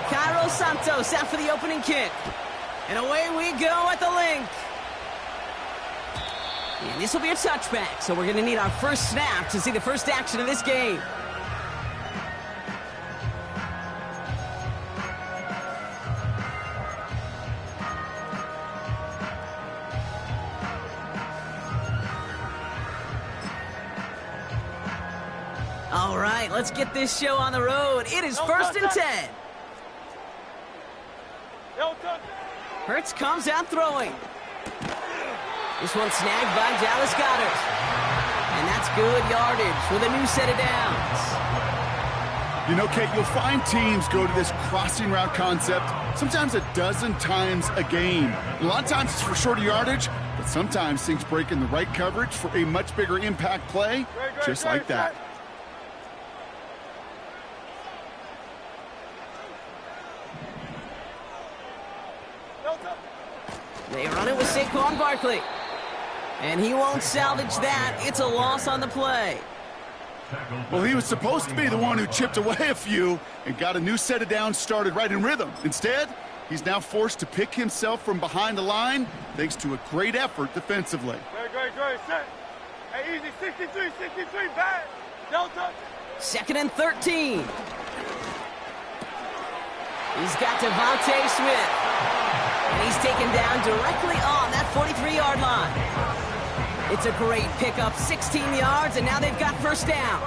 Cairo Santos out for the opening kick. And away we go at the link. And this will be a touchback, so we're going to need our first snap to see the first action of this game. All right, let's get this show on the road. It is 1st and 10. Hurts comes out throwing. This one snagged by Dallas Goedert. And that's good yardage with a new set of downs. You know, Kate, you'll find teams go to this crossing route concept sometimes a dozen times a game. A lot of times it's for shorter yardage, but sometimes things break in the right coverage for a much bigger impact play, just like that. They run it with Saquon Barkley. And he won't salvage that. It's a loss on the play. Well, he was supposed to be the one who chipped away a few and got a new set of downs started right in rhythm. Instead, he's now forced to pick himself from behind the line thanks to a great effort defensively. Great. Set. Hey, easy. 63, bad. Delta. 2nd and 13. He's got Devontae Smith. And he's taken down directly on that 43-yard line. It's a great pickup, 16 yards, and now they've got first down.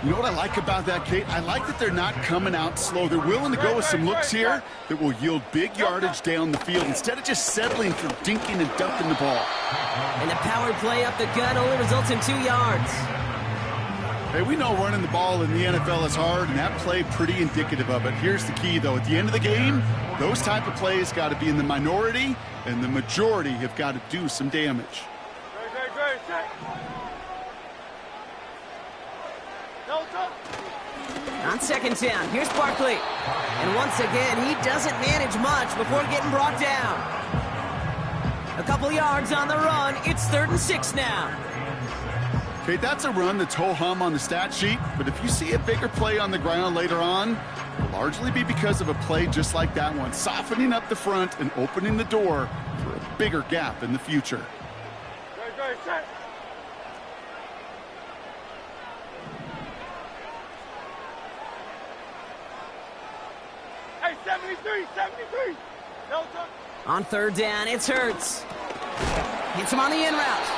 You know what I like about that, Kate? I like that they're not coming out slow. They're willing to go with some looks here that will yield big yardage down the field instead of just settling for dinking and dunking the ball. And the power play up the gut only results in 2 yards. Hey, we know running the ball in the NFL is hard, and that play pretty indicative of it. Here's the key, though. At the end of the game, those type of plays got to be in the minority, and the majority have got to do some damage. Great. Set. Delta. On 2nd down, here's Barkley. And once again, he doesn't manage much before getting brought down. A couple yards on the run. It's 3rd and 6 now. Okay, that's a run that's ho-hum on the stat sheet, but if you see a bigger play on the ground later on, it'll largely be because of a play just like that one, softening up the front and opening the door for a bigger gap in the future. Great. Set. Hey, 73. Delta. On 3rd down, it's Hurts. Hits him on the in route.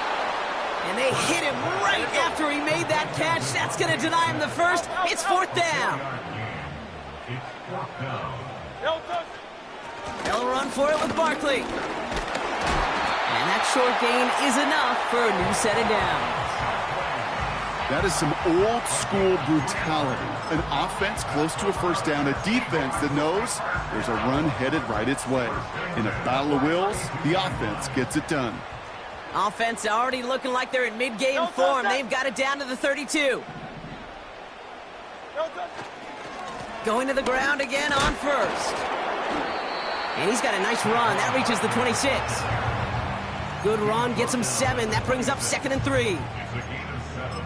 And they hit him right after he made that catch. That's going to deny him the first. It's 4th down. They'll run for it with Barkley. And that short gain is enough for a new set of downs. That is some old-school brutality. An offense close to a first down, a defense that knows there's a run headed right its way. In a battle of wills, the offense gets it done. Offense already looking like they're in mid-game form. They've got it down to the 32. Going to the ground again on 1st. And he's got a nice run. That reaches the 26. Good run, gets him 7. That brings up 2nd and 3.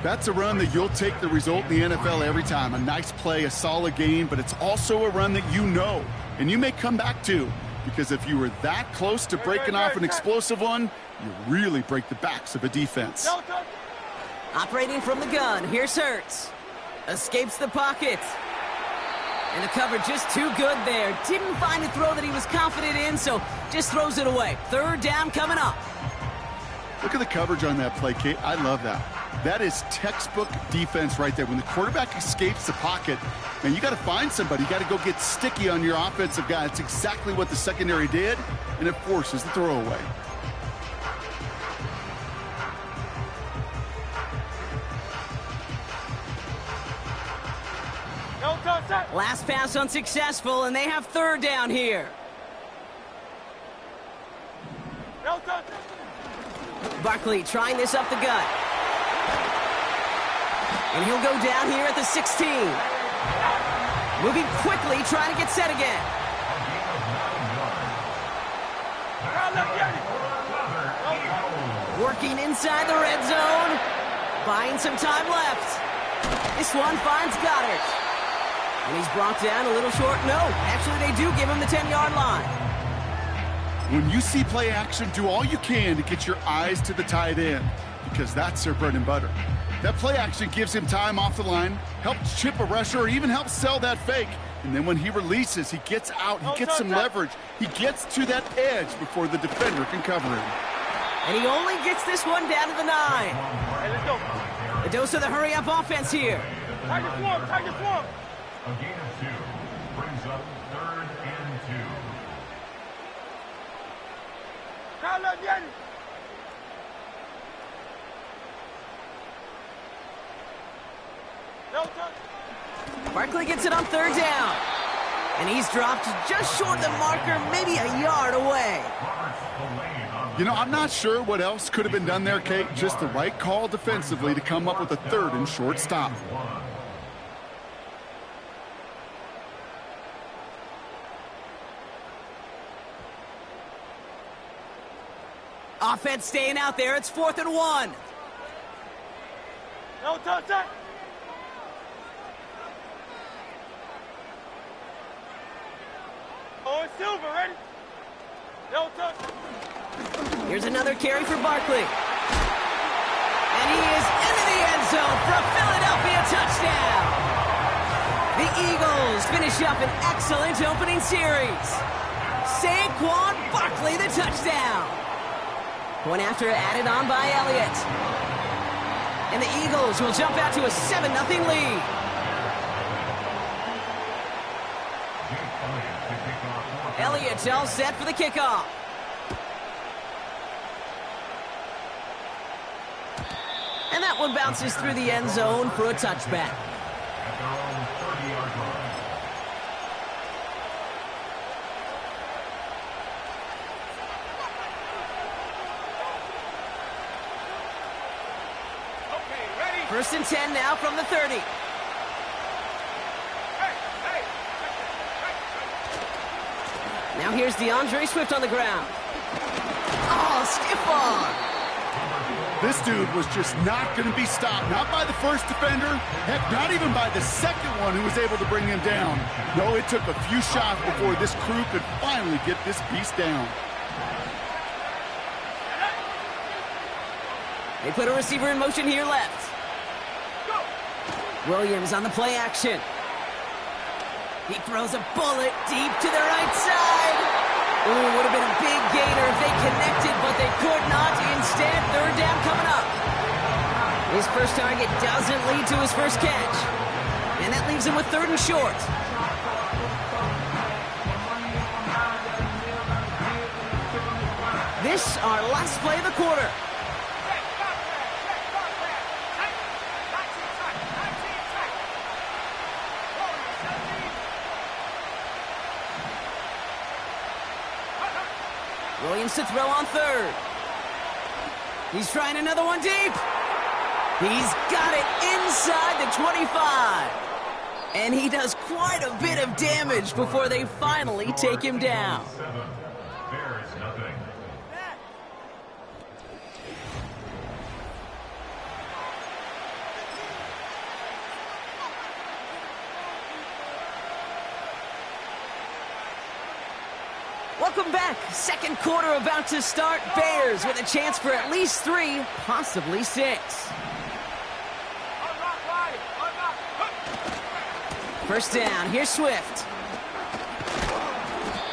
That's a run that you'll take the result in the NFL every time. A nice play, a solid game, but it's also a run that you know and you may come back to, because if you were that close to breaking off an explosive one, you really break the backs of a defense. Operating from the gun, here's Hurts. Escapes the pocket. And the cover just too good there. Didn't find a throw that he was confident in, so just throws it away. 3rd down coming up. Look at the coverage on that play, Kate. I love that. That is textbook defense right there. When the quarterback escapes the pocket, man, you got to find somebody. You got to go get sticky on your offensive guy. That's exactly what the secondary did, and it forces the throwaway. Last pass unsuccessful, and they have 3rd down here. Barkley trying this up the gut. And he'll go down here at the 16. Moving quickly, trying to get set again. Working inside the red zone. Buying some time left. This one finds Goedert. And he's brought down a little short. No, actually they do give him the 10-yard line. When you see play action, do all you can to get your eyes to the tight end, because that's their bread and butter. That play action gives him time off the line, helps chip a rusher, or even helps sell that fake. And then when he releases, he gets out, he gets some leverage. He gets to that edge before the defender can cover him. And he only gets this one down to the 9. Hey, let's go. A dose of the hurry-up offense here. Tiger swarm, Tiger swarm. A gain of 2 brings up 3rd and 2. Kyle again. No touch. Barkley gets it on 3rd down. And he's dropped just short of the marker, maybe a yard away. You know, I'm not sure what else could have been done there, Kate. Just the right call defensively to come up with a 3rd and short stop. Offense staying out there. It's 4th and 1. No touch that. Oh, it's Silver, ready? No touch. Here's another carry for Barkley. And he is into the end zone for a Philadelphia touchdown. The Eagles finish up an excellent opening series. Saquon Barkley, the touchdown. Point after added on by Elliott. And the Eagles will jump out to a 7-0 lead. Elliott all set for the kickoff. And that one bounces through the end zone for a touchback. At their own 30-yard line. Okay, ready? 1st and 10 now from the 30. Now here's DeAndre Swift on the ground. Oh, stiff arm. This dude was just not going to be stopped. Not by the first defender. Heck, not even by the second one who was able to bring him down. No, it took a few shots before this crew could finally get this beast down. They put a receiver in motion here left. Williams on the play action. He throws a bullet deep to the right side. Ooh, would have been a big gainer if they connected, but they could not. Instead, 3rd down coming up. His first target doesn't lead to his first catch. And that leaves him with 3rd and short. This, our last play of the quarter. Williams to throw on 3rd. He's trying another one deep. He's got it inside the 25. And he does quite a bit of damage before they finally take him down. Bears nothing. Welcome back. 2nd quarter about to start. Bears with a chance for at least 3, possibly 6. First down. Here's Swift.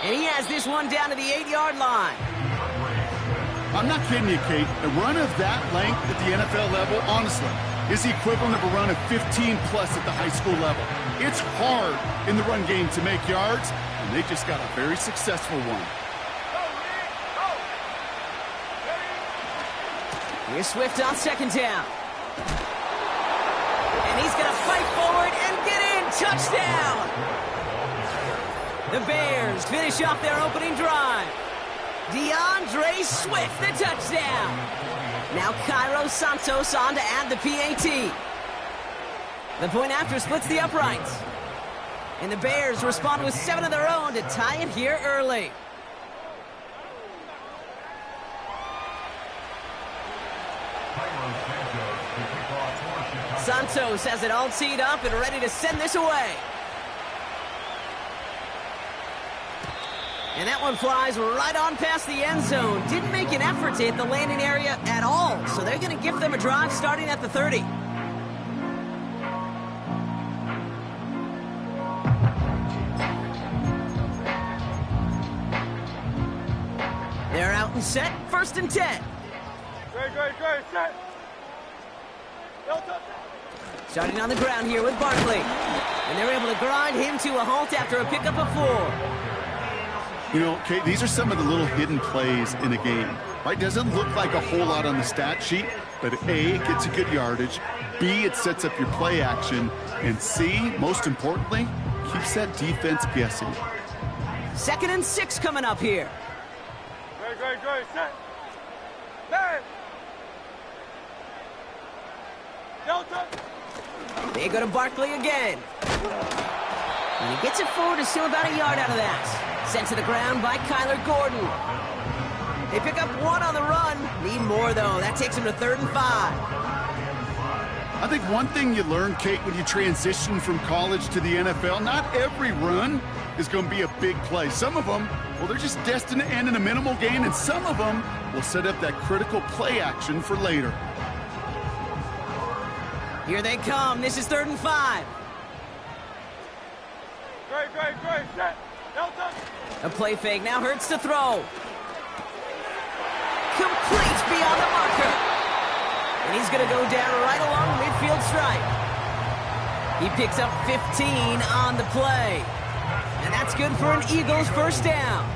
And he has this one down to the 8-yard line. I'm not kidding you, Kate. A run of that length at the NFL level, honestly, is the equivalent of a run of 15-plus at the high school level. It's hard in the run game to make yards, and they just got a very successful one. Here's Swift on 2nd down. And he's going to fight forward and get in. Touchdown! The Bears finish off their opening drive. DeAndre Swift, the touchdown. Now Cairo Santos on to add the PAT. The point after splits the uprights. And the Bears respond with 7 of their own to tie it here early. Santos has it all teed up and ready to send this away. And that one flies right on past the end zone. Didn't make an effort to hit the landing area at all. So they're going to give them a drive starting at the 30. They're out and set. 1st and 10. Great, set. Starting on the ground here with Barkley. And they're able to grind him to a halt after a pickup of 4. You know, Kate, these are some of the little hidden plays in a game, right? Doesn't look like a whole lot on the stat sheet, but A, it gets you good yardage, B, it sets up your play action, and C, most importantly, keeps that defense guessing. 2nd and 6 coming up here. Great, set. Man. Delta. They go to Barkley again. And he gets it forward to steal about a yard out of that. Sent to the ground by Kyler Gordon. They pick up 1 on the run. Need more, though. That takes him to 3rd and 5. I think one thing you learn, Kate, when you transition from college to the NFL, not every run is going to be a big play. Some of them, well, they're just destined to end in a minimal gain, and some of them will set up that critical play action for later. Here they come. This is 3rd and 5. Great, set. Delta. A play fake. Now Hurts to throw. Complete beyond the marker. And he's going to go down right along the midfield stripe. He picks up 15 on the play. And that's good for an Eagles 1st down.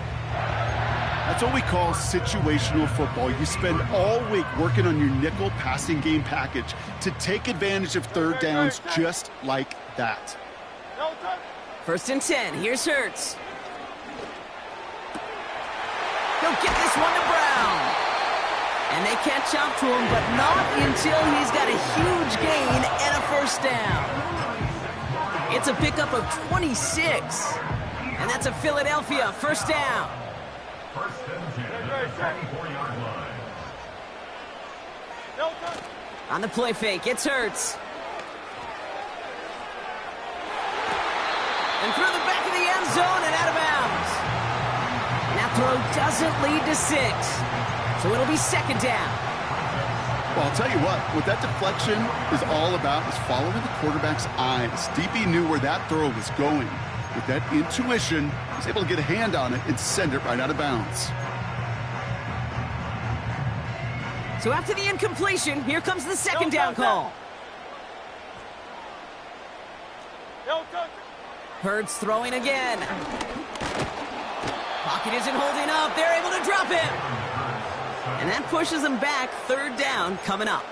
That's what we call situational football. You spend all week working on your nickel passing game package to take advantage of 3rd downs just like that. 1st and 10. Here's Hurts. He'll get this one to Brown. And they catch up to him, but not until he's got a huge gain and a 1st down. It's a pickup of 26. And that's a Philadelphia 1st down. 1st and 10, 24-yard line. On the play fake, it's Hurts. And through the back of the end zone and out of bounds. And that throw doesn't lead to 6. So it'll be 2nd down. Well, I'll tell you what that deflection is all about is following the quarterback's eyes. DB knew where that throw was going. With that intuition, he's able to get a hand on it and send it right out of bounds. So after the incompletion, here comes the 2nd down call. Hurts throwing again. Pocket isn't holding up. They're able to drop him. And that pushes them back. 3rd down coming up.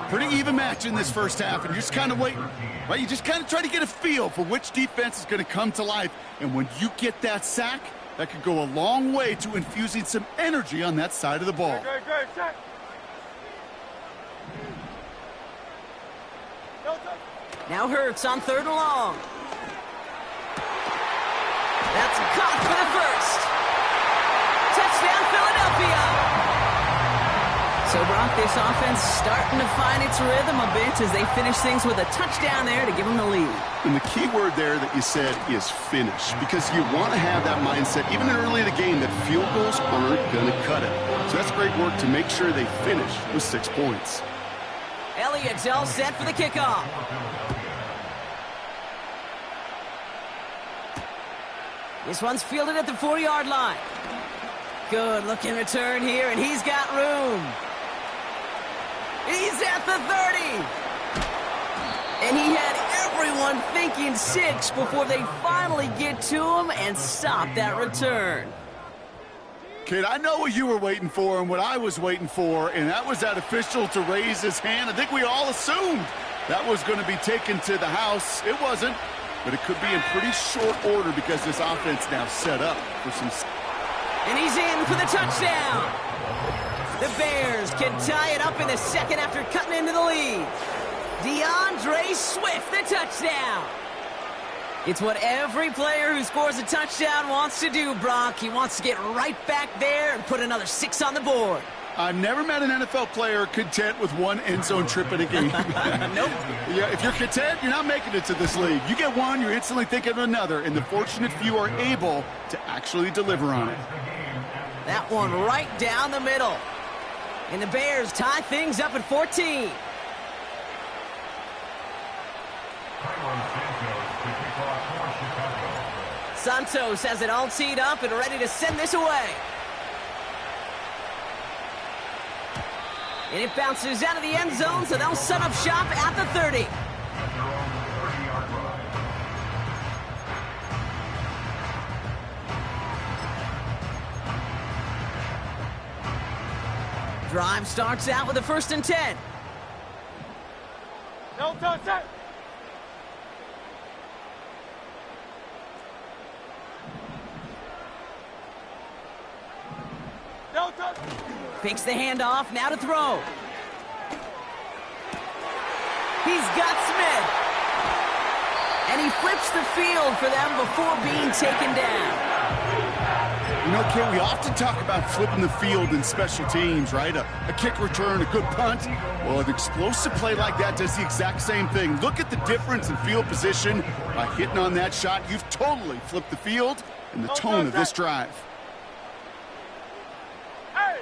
Pretty even match in this 1st half, and you're just kind of waiting, right? You just kind of try to get a feel for which defense is going to come to life. And when you get that sack, that could go a long way to infusing some energy on that side of the ball. Great, set. Now Hurts on 3rd and long. That's caught for the 1st. Touchdown, Philadelphia. So, Brock, this offense starting to find its rhythm a bit as they finish things with a touchdown there to give them the lead. And the key word there that you said is finish, because you want to have that mindset, even early in the game, that field goals aren't going to cut it. So that's great work to make sure they finish with 6 points. Elliott's all set for the kickoff. This one's fielded at the 4-yard line. Good looking return here, and he's got room. He's at the 30. And he had everyone thinking 6 before they finally get to him and stop that return. Kid, I know what you were waiting for and what I was waiting for, and that was that official to raise his hand. I think we all assumed that was going to be taken to the house. It wasn't, but it could be in pretty short order because this offense now set up for some... And he's in for the touchdown. The Bears can tie it up in the 2nd after cutting into the lead. DeAndre Swift, the touchdown. It's what every player who scores a touchdown wants to do, Brock. He wants to get right back there and put another 6 on the board. I've never met an NFL player content with one end zone trip in a game. Nope. Yeah, if you're content, you're not making it to this league. You get one, you're instantly thinking of another, and the fortunate few are able to actually deliver on it. That one right down the middle. And the Bears tie things up at 14. Santos has it all teed up and ready to send this away. And it bounces out of the end zone, so they'll set up shop at the 30. Drive starts out with a 1st and 10. No touch that. No touch. Fakes the handoff, now to throw. He's got Smith. And he flips the field for them before being taken down. You know, Kate, we often talk about flipping the field in special teams, right? A kick return, a good punt. Well, an explosive play like that does the exact same thing. Look at the difference in field position. By hitting on that shot, you've totally flipped the field and the tone of this drive. Hey!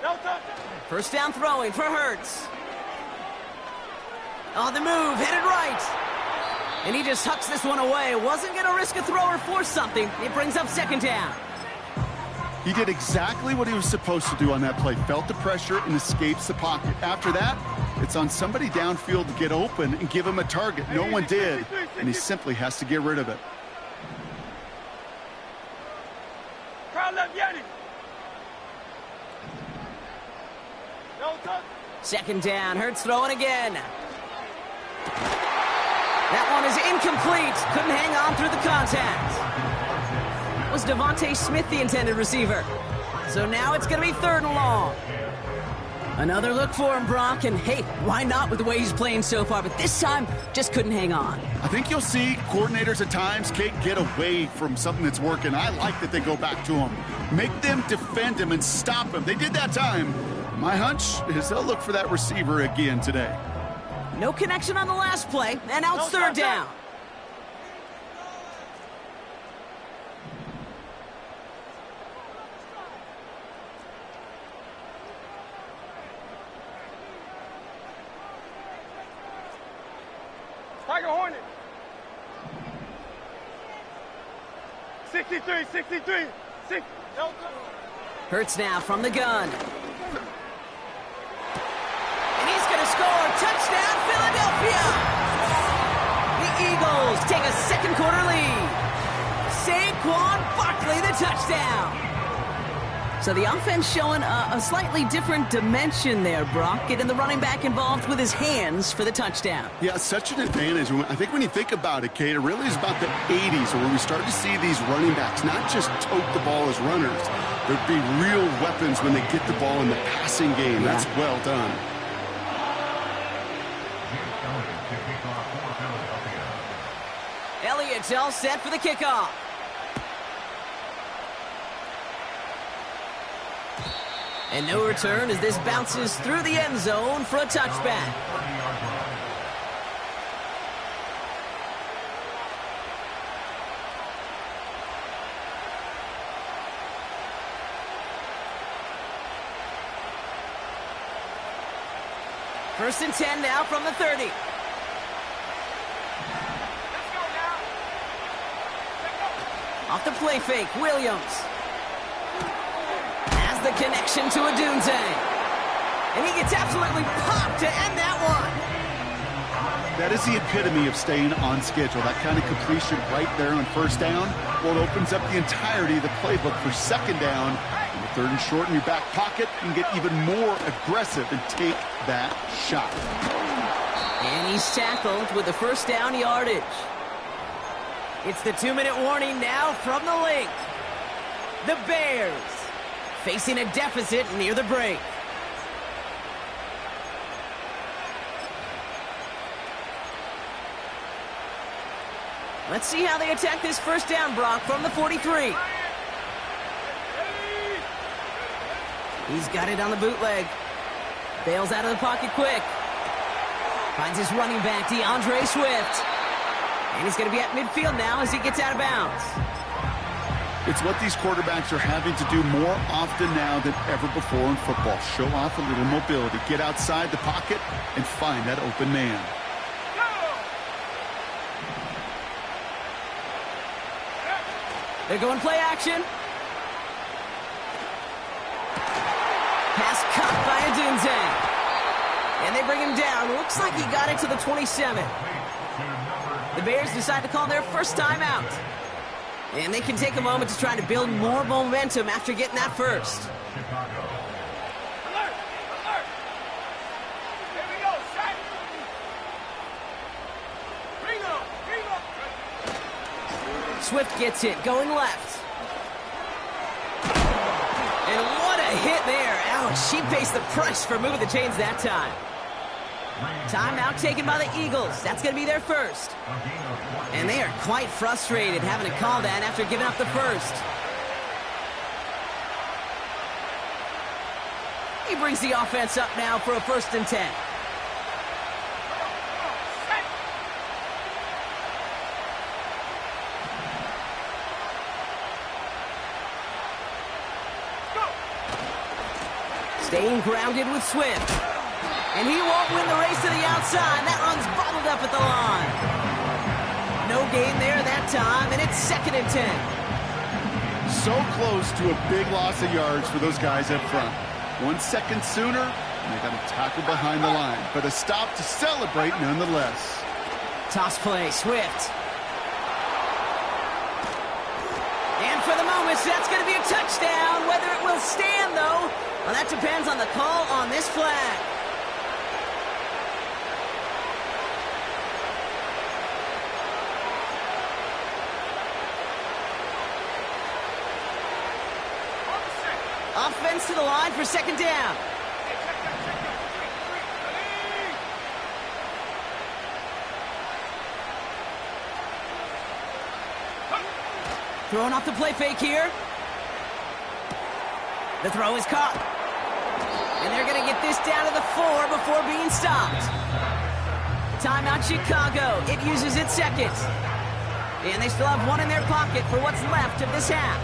No touch. 1st down throwing for Hurts. On the move, headed right. And he just hucks this one away. Wasn't going to risk a throw or force something. It brings up 2nd down. He did exactly what he was supposed to do on that play. Felt the pressure and escapes the pocket. After that, it's on somebody downfield to get open and give him a target. No one did, and he simply has to get rid of it. Crowd left Yeti. No touch. 2nd down, Hurts throwing again. That one is incomplete. Couldn't hang on through the contact. Was Devontae Smith the intended receiver? So now it's going to be 3rd and long. Another look for him, Brock, and hey, why not with the way he's playing so far? But this time, just couldn't hang on. I think you'll see coordinators at times, Kate, get away from something that's working. I like that they go back to him. Make them defend him and stop him. They did that time. My hunch is they'll look for that receiver again today. No connection on the last play, and now it's 3rd down. Tiger Hornet. 63, 63, 6. No touch. Hurts now from the gun. And he's going to score. Touchdown, Philadelphia! The Eagles take a 2nd quarter lead. Saquon Barkley, the touchdown. So the offense showing a slightly different dimension there, Brock. Getting the running back involved with his hands for the touchdown. Yeah, such an advantage. I think when you think about it, Kate, it really is about the 80s where we started to see these running backs not just tote the ball as runners. There'd be real weapons when they get the ball in the passing game. Yeah. That's well done. Elliott's all set for the kickoff. And no return as this bounces through the end zone for a touchback. First and 10 now from the 30. Let's go now. Let's go. Off the play fake, Williams. Has the connection to Odunze. And he gets absolutely popped to end that one. That is the epitome of staying on schedule. That kind of completion right there on 1st down. Well, it opens up the entirety of the playbook for 2nd down. And the 3rd and short in your back pocket, you can get even more aggressive and take that shot. And he's tackled with the 1st down yardage. It's the 2-minute warning now from the link. The Bears facing a deficit near the break. Let's see how they attack this 1st down, Brock, from the 43. He's got it on the bootleg. Bails out of the pocket quick. Finds his running back, DeAndre Swift. And he's going to be at midfield now as he gets out of bounds. It's what these quarterbacks are having to do more often now than ever before in football. Show off a little mobility. Get outside the pocket and find that open man. They're going play action. Pass caught by Odunze. And they bring him down. Looks like he got it to the 27. The Bears decide to call their first timeout. And they can take a moment to try to build more momentum after getting that first. Alert! Alert! Here we go, set! Ringo! Ringo! Swift gets it, going left. And what a hit there. Ouch, she faced the price for moving the chains that time. Timeout taken by the Eagles. That's going to be their first. And they are quite frustrated having to call that after giving up the first. He brings the offense up now for a 1st and 10. Staying grounded with Swift. And he won't win the race to the outside. That run's bottled up at the line. No gain there that time, and it's 2nd and 10. So close to a big loss of yards for those guys up front. 1 second sooner, and they got a tackle behind the line. But a stop to celebrate nonetheless. Toss play, Swift. And for the moment, that's going to be a touchdown. Whether it will stand, though, well, that depends on the call on this flag. Offense to the line for 2nd down. Throwing off the play fake here. The throw is caught. And they're going to get this down to the 4 before being stopped. Timeout Chicago. It uses its 2nd. And they still have 1 in their pocket for what's left of this half.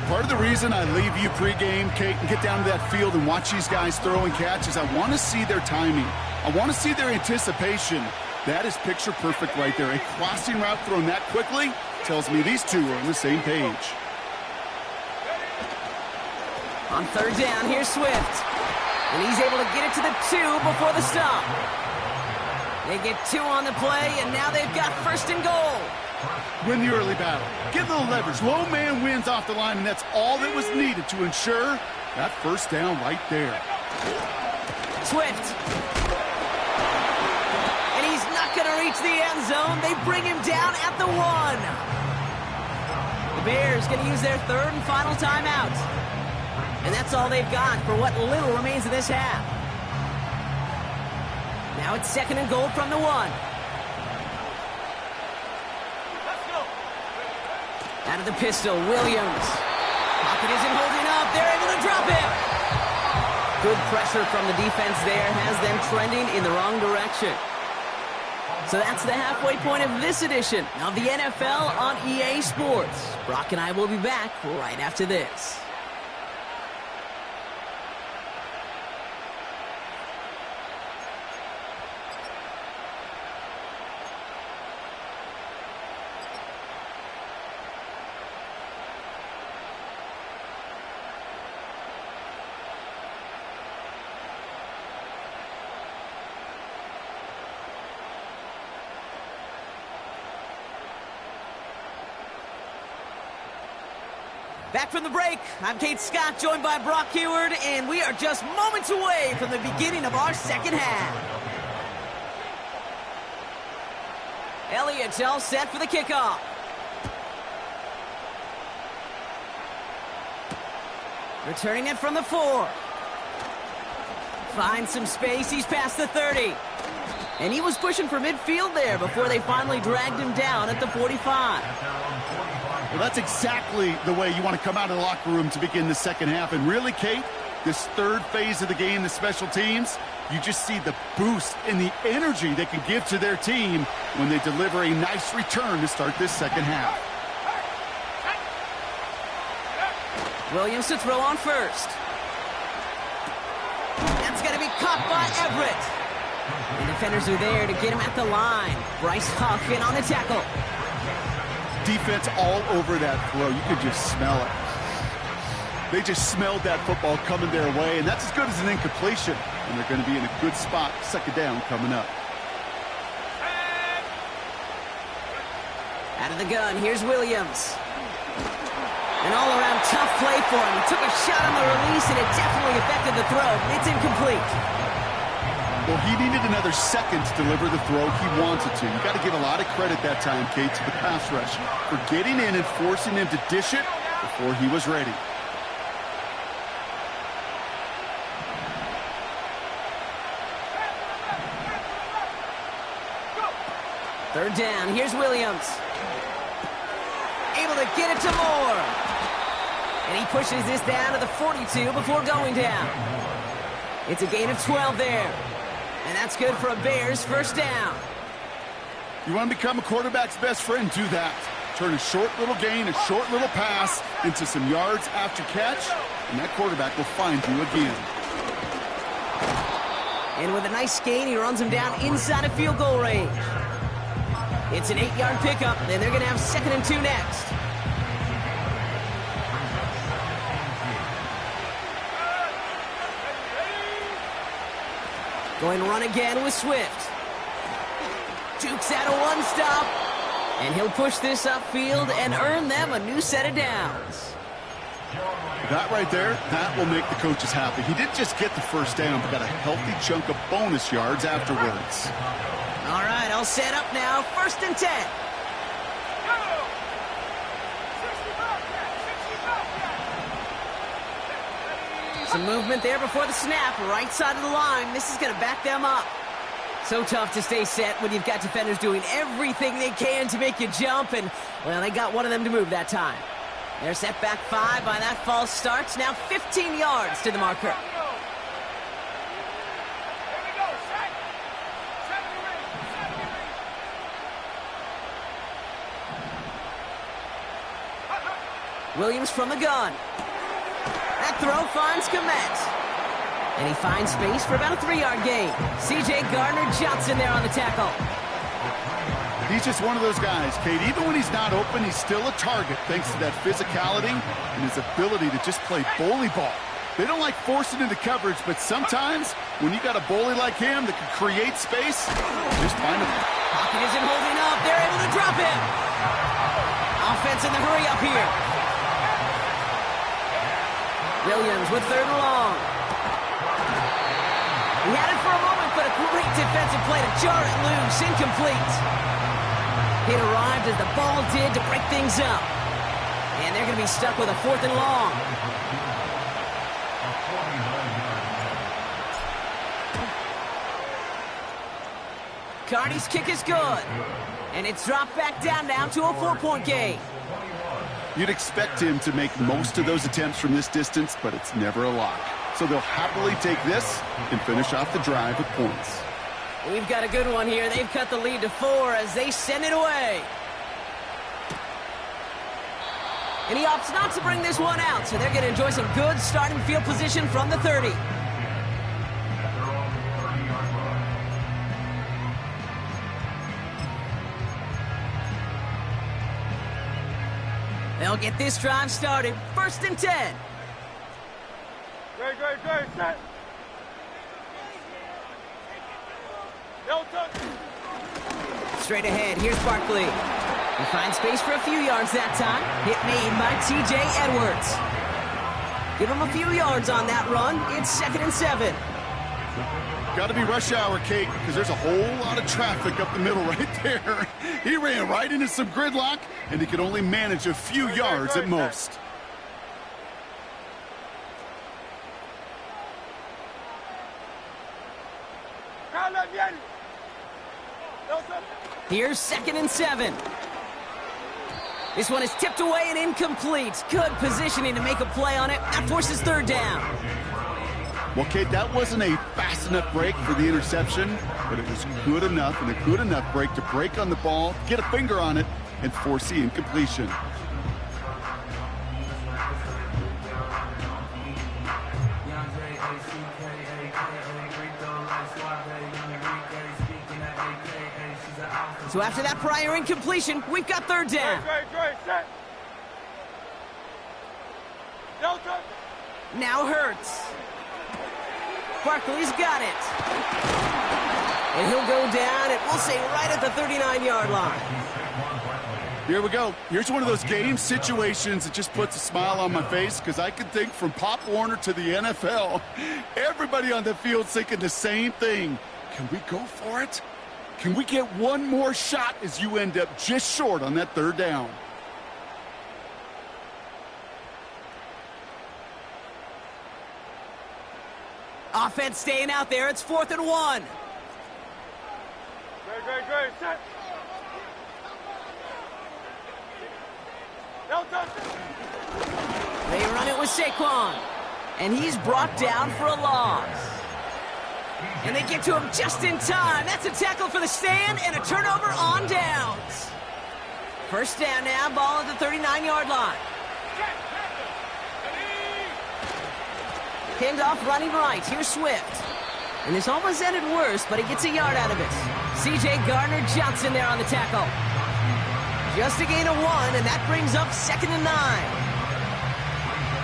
Part of the reason I leave you pregame, Kate, and get down to that field and watch these guys throw and catch is I want to see their timing. I want to see their anticipation. That is picture perfect right there. A crossing route thrown that quickly tells me these two are on the same page. On 3rd down, here's Swift. And he's able to get it to the 2 before the stop. They get 2 on the play, and now they've got 1st and goal. Win the early battle. Get a little leverage. Low man wins off the line, and that's all that was needed to ensure that 1st down right there. Swift. And he's not going to reach the end zone. They bring him down at the 1. The Bears going to use their 3rd and final timeout. And that's all they've got for what little remains of this half. Now it's 2nd and goal from the 1. Out of the pistol, Williams. Pocket isn't holding up. They're able to drop him. Good pressure from the defense there has them trending in the wrong direction. So that's the halfway point of this edition of the NFL on EA Sports. Brock and I will be back right after this. Back from the break, I'm Kate Scott, joined by Brock Huard, and we are just moments away from the beginning of our 2nd half. Elliott's all set for the kickoff. Returning it from the 4. Finds some space, he's past the 30. And he was pushing for midfield there before they finally dragged him down at the 45. Well, that's exactly the way you want to come out of the locker room to begin the second half. And really, Kate, this third phase of the game, the special teams, you just see the boost and the energy they can give to their team when they deliver a nice return to start this second half. Williams to throw on first. That's going to be caught by Everett. The defenders are there to get him at the line. Bryce Huff in on the tackle. Defense all over that throw. You could just smell it. They just smelled that football coming their way, and that's as good as an incompletion. And they're going to be in a good spot, second down coming up. Out of the gun, here's Williams. An all-around tough play for him. He took a shot on the release, and it definitely affected the throw. It's incomplete. Well, he needed another second to deliver the throw he wanted to. You got to give a lot of credit that time, Kate, to the pass rush for getting in and forcing him to dish it before he was ready. Third down, here's Williams. Able to get it to Moore. And he pushes this down to the 42 before going down. It's a gain of 12 there. And that's good for a Bears first down. You want to become a quarterback's best friend, do that. Turn a short little gain, a short little pass into some yards after catch, and that quarterback will find you again. And with a nice gain, he runs him down inside of field goal range. It's an 8-yard pickup, and they're going to have 2nd and 2 next. Going to run again with Swift. Jukes out a one-stop, and he'll push this upfield and earn them a new set of downs. That right there, that will make the coaches happy. He didn't just get the first down, but got a healthy chunk of bonus yards afterwards. All right, all set up now. 1st and 10. Some movement there before the snap. Right side of the line. This is going to back them up. So tough to stay set when you've got defenders doing everything they can to make you jump. And, well, they got one of them to move that time. They're set back 5 by that false start. Now 15 yards to the marker. Williams from the gun. That throw finds Kmet. And he finds space for about a 3-yard gain. C.J. Gardner-Johnson there on the tackle. He's just one of those guys, Kate. Even when he's not open, he's still a target thanks to that physicality and his ability to just play bully ball. They don't like forcing into coverage, but sometimes when you got a bully like him that can create space, just find him. Pocket isn't holding up. They're able to drop him. Offense in the hurry up here. Williams with 3rd and long. He had it for a moment, but a great defensive play to jar it loose. Incomplete. It arrived as the ball did to break things up. And they're going to be stuck with a 4th and long. Carney's kick is good. And it's dropped back down now to a 4-point game. You'd expect him to make most of those attempts from this distance, but it's never a lock. So they'll happily take this and finish off the drive with points. We've got a good one here. They've cut the lead to 4 as they send it away. And he opts not to bring this one out, so they're going to enjoy some good starting field position from the 30. They'll get this drive started. 1st and 10. Great, set. Straight ahead, here's Barkley. He finds space for a few yards that time. Hit made by T.J. Edwards. Give him a few yards on that run. It's 2nd and 7. Got to be rush hour, Kate, because there's a whole lot of traffic up the middle right there. He ran right into some gridlock, and he could only manage a few yards at most. Here's 2nd and 7. This one is tipped away and incomplete. Good positioning to make a play on it. That forces 3rd down. Well, Kate, that wasn't a fast enough break for the interception, but it was good enough and a good enough break to break on the ball, get a finger on it, and force the incompletion. So after that prior incompletion, we've got 3rd down. Now Hurts. Barkley's got it. And he'll go down, and we'll say right at the 39-yard line. Here we go. Here's one of those game situations that just puts a smile on my face because I can think from Pop Warner to the NFL, everybody on the field's thinking the same thing. Can we go for it? Can we get one more shot as you end up just short on that 3rd down? Offense staying out there. It's 4th and 1. Great. Set. They run it with Saquon. And he's brought down for a loss. And they get to him just in time. That's a tackle for the stand and a turnover on downs. 1st down now, ball at the 39-yard line. Pinned off running right. Here's Swift. And this almost ended worse, but he gets a yard out of it. C.J. Gardner-Johnson there on the tackle. Just a gain of 1, and that brings up 2nd and 9.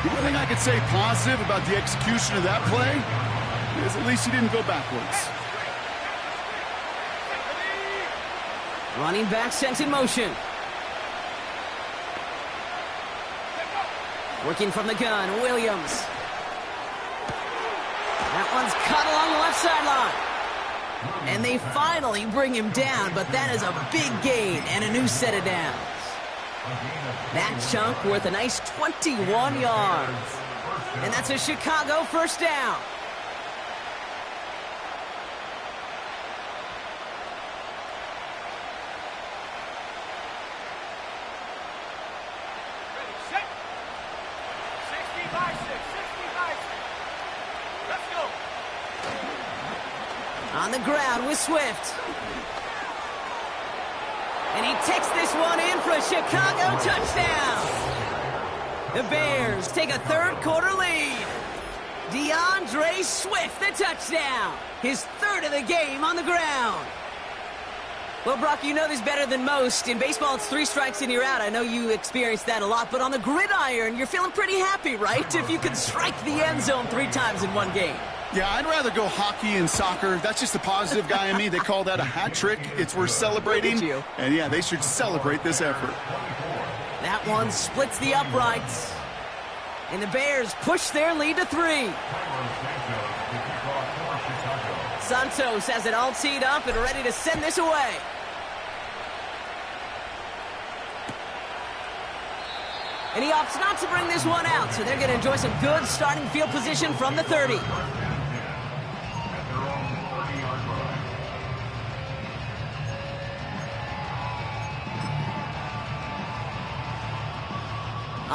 The only thing I could say positive about the execution of that play is at least he didn't go backwards. Running back sent in motion. Working from the gun, Williams. That one's cut along the left sideline. And they finally bring him down, but that is a big gain and a new set of downs. That chunk worth a nice 21 yards. And that's a Chicago 1st down. On the ground with Swift. And he takes this one in for a Chicago touchdown. The Bears take a 3rd quarter lead. DeAndre Swift, the touchdown. His 3rd of the game on the ground. Well, Brock, you know this better than most. In baseball, it's 3 strikes and you're out. I know you experienced that a lot. But on the gridiron, you're feeling pretty happy, right? If you can strike the end zone 3 times in one game. Yeah, I'd rather go hockey and soccer. That's just the positive guy in me. They call that a hat trick. It's worth celebrating. And yeah, they should celebrate this effort. That one splits the uprights. And the Bears push their lead to 3. Santos has it all teed up and ready to send this away. And he opts not to bring this one out, so they're going to enjoy some good starting field position from the 30.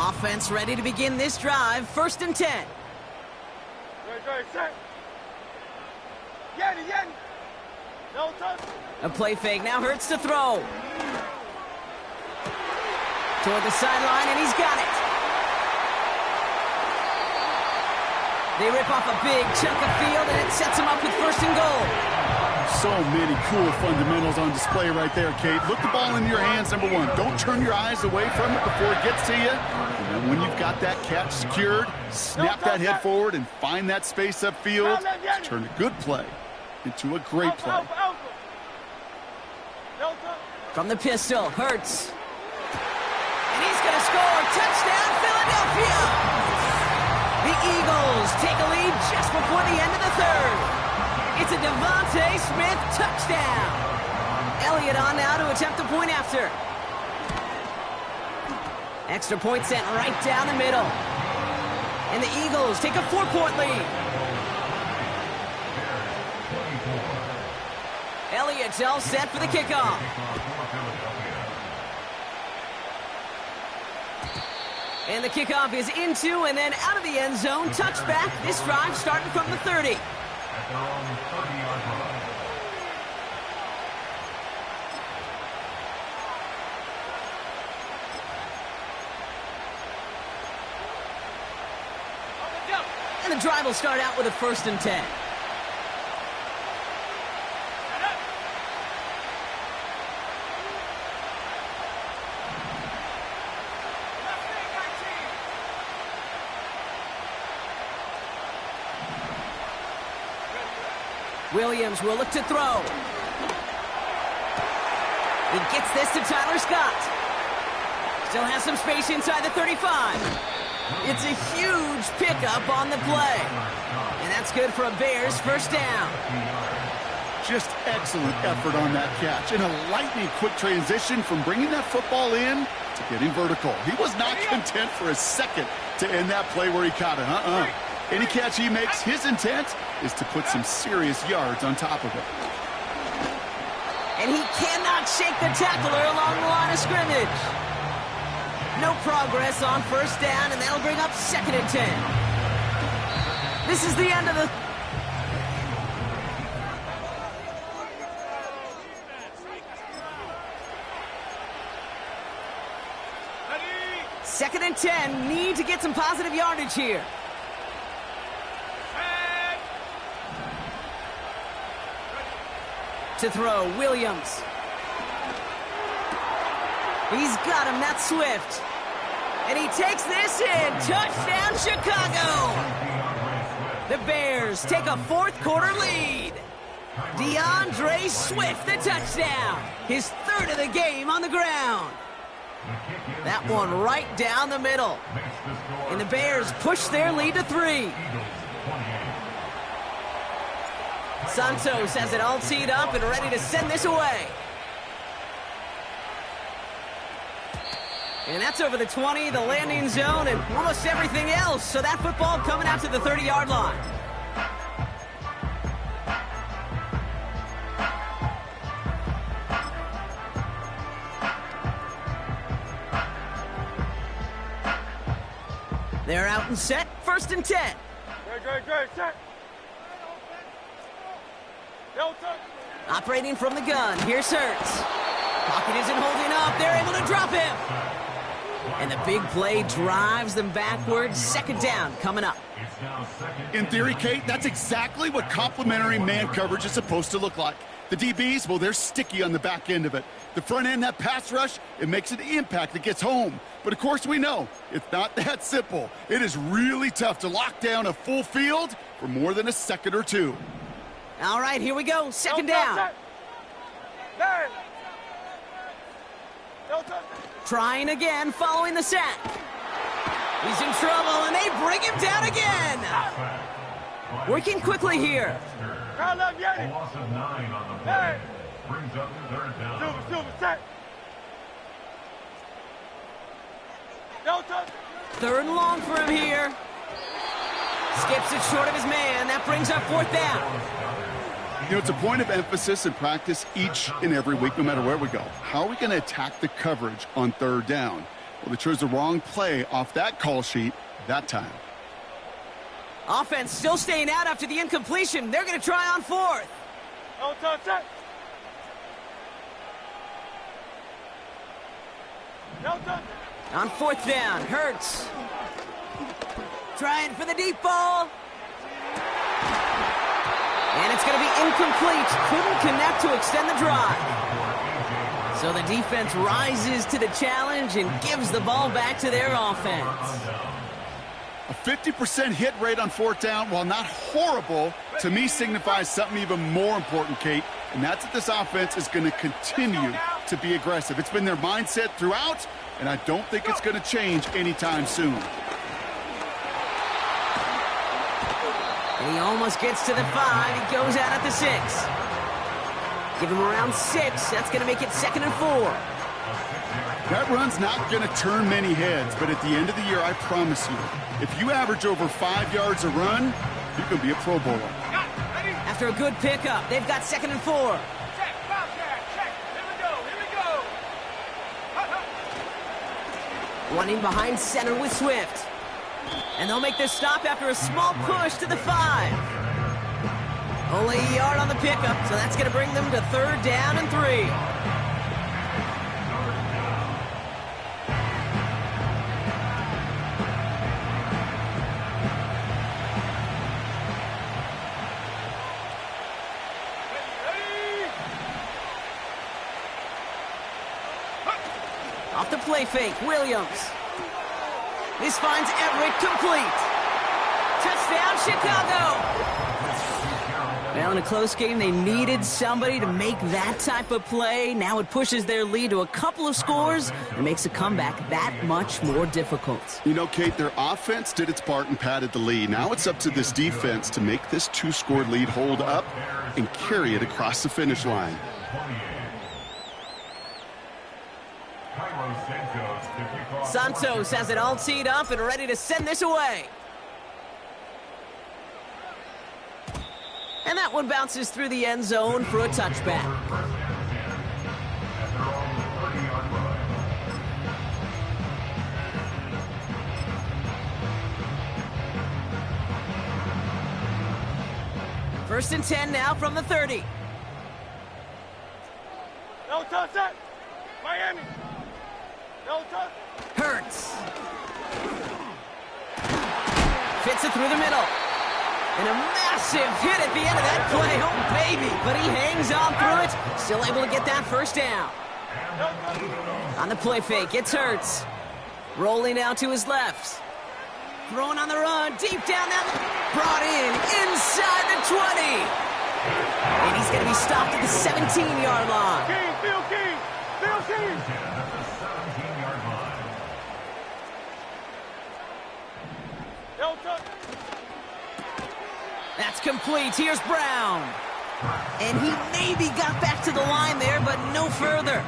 Offense ready to begin this drive. 1st and 10. A play fake. Now Hurts to throw. Toward the sideline, and he's got it. They rip off a big chunk of field, and it sets him up with 1st and goal. So many cool fundamentals on display right there, Kate. Look the ball in your hands, number 1. Don't turn your eyes away from it before it gets to you. And then when you've got that catch secured, snap that head forward and find that space upfield to turn a good play into a great play. From the pistol, Hurts. And he's going to score. Touchdown, Philadelphia! The Eagles take a lead just before the end of the 3rd. It's a Devontae Smith touchdown. Elliott on now to attempt the point after. Extra point sent right down the middle. And the Eagles take a 4-point lead. Elliott's all set for the kickoff. And the kickoff is into and then out of the end zone. Touchback. This drive starting from the 30. At their own 30-yard line. And the drive will start out with a 1st and 10. Williams will look to throw. He gets this to Tyler Scott. Still has some space inside the 35. It's a huge pickup on the play. And that's good for a Bears 1st down. Just excellent effort on that catch. And a lightning quick transition from bringing that football in to getting vertical. He was not content for a second to end that play where he caught it. Any catch he makes, his intent is to put some serious yards on top of it. And he cannot shake the tackler along the line of scrimmage. No progress on 1st down, and that'll bring up 2nd and 10. This is the end of the... Second and 10, need to get some positive yardage here. To throw, Williams. He's got him, that's Swift. And he takes this in. Touchdown, Chicago. The Bears take a 4th quarter lead. DeAndre Swift, the touchdown. His 3rd of the game on the ground. That one right down the middle. And the Bears push their lead to 3. Santos has it all teed up and ready to send this away. And that's over the 20, the landing zone, and almost everything else. So that football coming out to the 30-yard line. They're out and set, 1st and 10. Great, set. Operating from the gun, here's Hurts. Pocket isn't holding up, they're able to drop him. And the big play drives them backwards. 2nd down coming up. In theory, Kate, that's exactly what complementary man coverage is supposed to look like. The DBs, well, they're sticky on the back end of it. The front end, that pass rush, it makes an impact that gets home. But of course we know, it's not that simple. It is really tough to lock down a full field for more than a second or two. All right, here we go. 2nd down. Trying again following the sack. He's in trouble, and they bring him down again. Working quickly here. A loss of 9 on the play. Brings up 3rd down. Silver, set. 3rd and long for him here. Skips it short of his man. That brings up 4th down. You know, it's a point of emphasis in practice each and every week, no matter where we go. How are we going to attack the coverage on 3rd down? Well, they chose the wrong play off that call sheet that time. Offense still staying out after the incompletion. They're going to try on 4th. Set. On 4th down, Hurts. Trying for the deep ball. And it's going to be incomplete. Couldn't connect to extend the drive. So the defense rises to the challenge and gives the ball back to their offense. A 50% hit rate on 4th down, while not horrible, to me signifies something even more important, Kate, and that's that this offense is going to continue to be aggressive. It's been their mindset throughout, and I don't think it's going to change anytime soon. And he almost gets to the 5. He goes out at the 6. Give him around 6. That's going to make it 2nd and 4. That run's not going to turn many heads, but at the end of the year, I promise you, if you average over 5 yards a run, you can be a Pro Bowler. After a good pickup, they've got 2nd and 4. Running behind center with Swift. And they'll make this stop after a small push to the 5. Only a yard on the pickup, so that's going to bring them to 3rd down and 3. Off the play fake, Williams. This finds Everett complete. Touchdown, Chicago! Well, in a close game, they needed somebody to make that type of play. Now it pushes their lead to a couple of scores and makes a comeback that much more difficult. You know, Kate, their offense did its part and padded the lead. Now it's up to this defense to make this 2-score lead hold up and carry it across the finish line. Santos has it all teed up and ready to send this away. And that one bounces through the end zone for a touchback. First and 10 now from the 30. No touch that. Miami. No touch. Hurts. Fits it through the middle. And a massive hit at the end of that play. Oh, baby. But he hangs on through it. Still able to get that first down. On the play fake, it's Hurts. Rolling out to his left. Throwing on the run. Deep down that. Brought in inside the 20. And he's going to be stopped at the 17-yard line. King, Phil King. Phil King. No touch. That's complete. Here's Brown. And he maybe got back to the line there, but no further.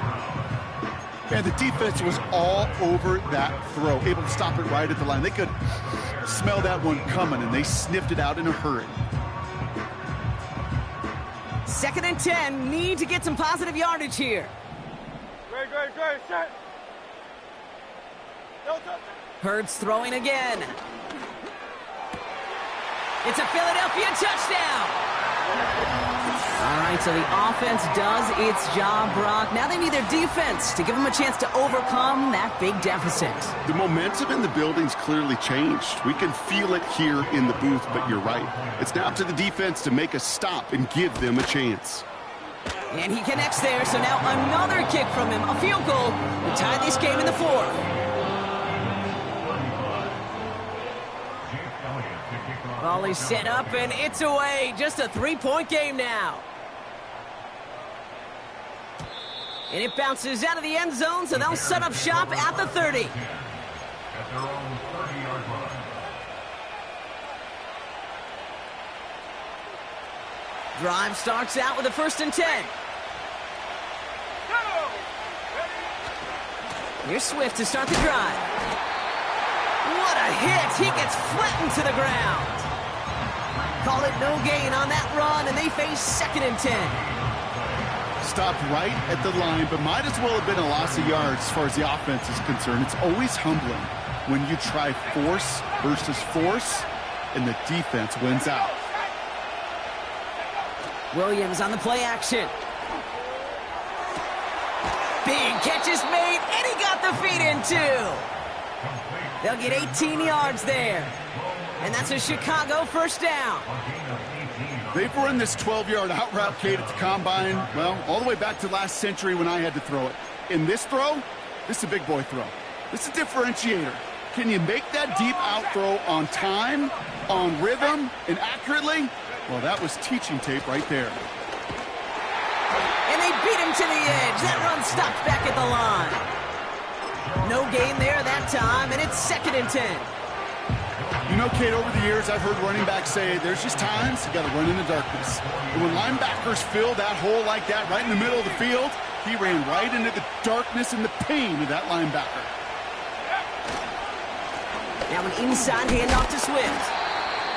And the defense was all over that throw, able to stop it right at the line. They could smell that one coming, and they sniffed it out in a hurry. 2nd and 10. Need to get some positive yardage here. Great. Set. No touch. Hurts throwing again. It's a Philadelphia touchdown. All right, so the offense does its job, Brock. Now they need their defense to give them a chance to overcome that big deficit. The momentum in the building's clearly changed. We can feel it here in the booth, but you're right. It's now up to the defense to make a stop and give them a chance. And he connects there, so now another kick from him. A field goal to tie this game in the 4th. Volley set up, and it's away. Just a 3-point game now. And it bounces out of the end zone, so they'll set up shop at the 30. At their own 30-yard line. Drive starts out with a 1st and 10. Here's Swift to start the drive. What a hit! He gets flattened to the ground. Call it no gain on that run, and they face 2nd and 10. Stopped right at the line, but might as well have been a loss of yards as far as the offense is concerned. It's always humbling when you try force versus force, and the defense wins out. Williams on the play action. Big catch is made, and he got the feet in too. They'll get 18 yards there. And that's a Chicago first down. They've run this 12-yard out route, Kate, at the combine, well, all the way back to last century when I had to throw it. In this throw, this is a big boy throw. This is a differentiator. Can you make that deep out throw on time, on rhythm, and accurately? Well, that was teaching tape right there. And they beat him to the edge. That run stopped back at the line. No gain there that time, and it's 2nd and 10. You know, Kate, over the years, I've heard running backs say there's just times you got to run in the darkness. And when linebackers fill that hole like that right in the middle of the field, he ran right into the darkness and the pain of that linebacker. Now an inside handoff to Swift.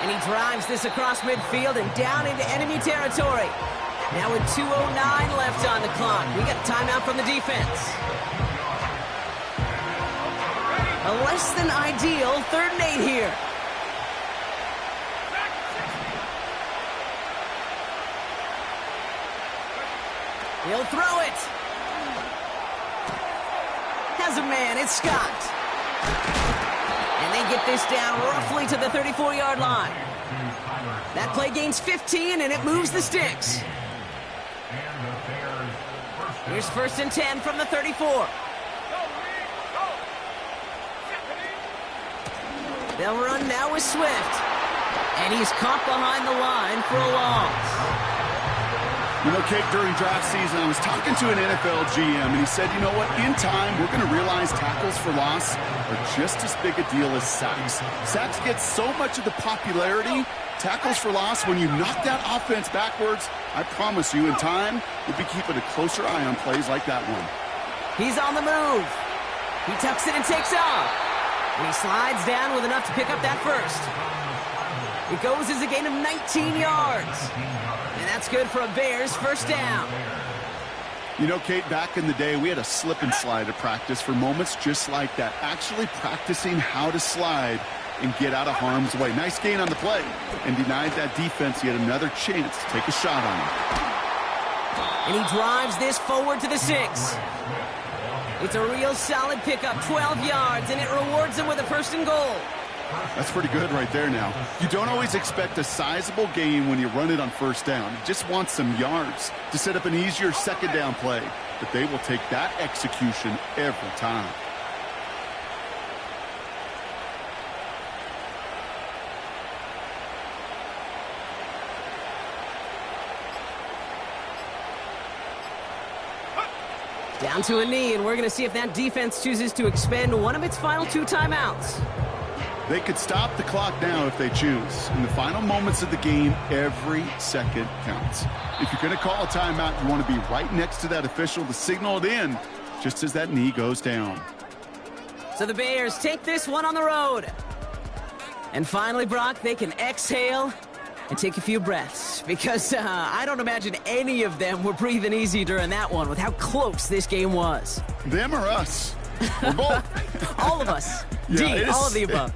And he drives this across midfield and down into enemy territory. Now with 2:09 left on the clock. We got a timeout from the defense. A less than ideal 3rd and 8 here. He'll throw it. Has a man, it's Scott. And they get this down roughly to the 34-yard line. That play gains 15, and it moves the sticks. Here's 1st and 10 from the 34. They'll run now with Swift. And he's caught behind the line for a loss. You know, Kate, during draft season, I was talking to an NFL GM, and he said, you know what, in time, we're going to realize tackles for loss are just as big a deal as sacks. Sacks get so much of the popularity. Tackles for loss, when you knock that offense backwards, I promise you, in time, you'll be keeping a closer eye on plays like that one. He's on the move. He tucks it and takes off. And he slides down with enough to pick up that first. It goes as a gain of 19 yards. And that's good for a Bears 1st down. You know, Kate, back in the day, we had a slip and slide at practice for moments just like that. Actually practicing how to slide and get out of harm's way. Nice gain on the play. And denied that defense yet another chance to take a shot on him. And he drives this forward to the 6. It's a real solid pickup, 12 yards, and it rewards him with a 1st and goal. That's pretty good right there now. You don't always expect a sizable gain when you run it on 1st down. You just want some yards to set up an easier 2nd down play. But they will take that execution every time. Down to a knee, and we're going to see if that defense chooses to expend one of its final 2 timeouts. They could stop the clock now if they choose. In the final moments of the game, every second counts. If you're going to call a timeout, you want to be right next to that official to signal it in just as that knee goes down. So the Bears take this one on the road. And finally, Brock, they can exhale and take a few breaths, because I don't imagine any of them were breathing easy during that one with how close this game was. Them or us? We're both. All of us. Yeah, D, all of the above.